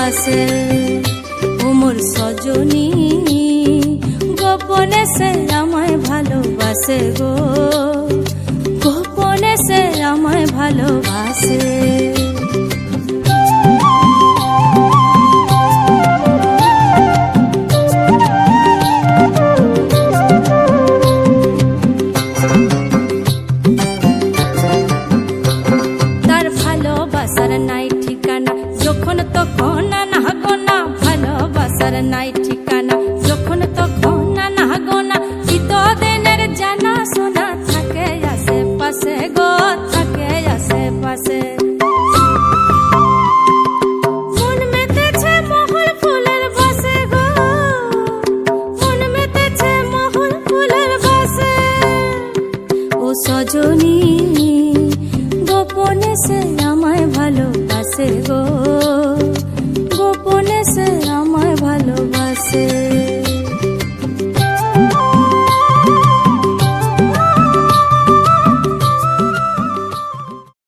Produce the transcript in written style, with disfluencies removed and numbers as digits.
ভালোবাসে। ও মোর সজনী গোপনে সে আমায় ভালোবাসে গো, গোপনে সে আমায় ভালোবাসে। তার ভালোবাসার নাই ঠিকানা, যখন তখন না গোনা, ভালোবাসার নাই ঠিকানা, যখন তখন না গোনা। চিতদিনের জানা শোনা থাকে আশেপাশে গো, থাকে আশেপাশে। মন মেতেছে মহল ফুলের বাসে গো, মন মেতেছে মহল ফুলের বাসে। ও সজনী গোপনে সে আমায় ভালোবাসে গো, গোপনে সে আমায় ভালোবাসে।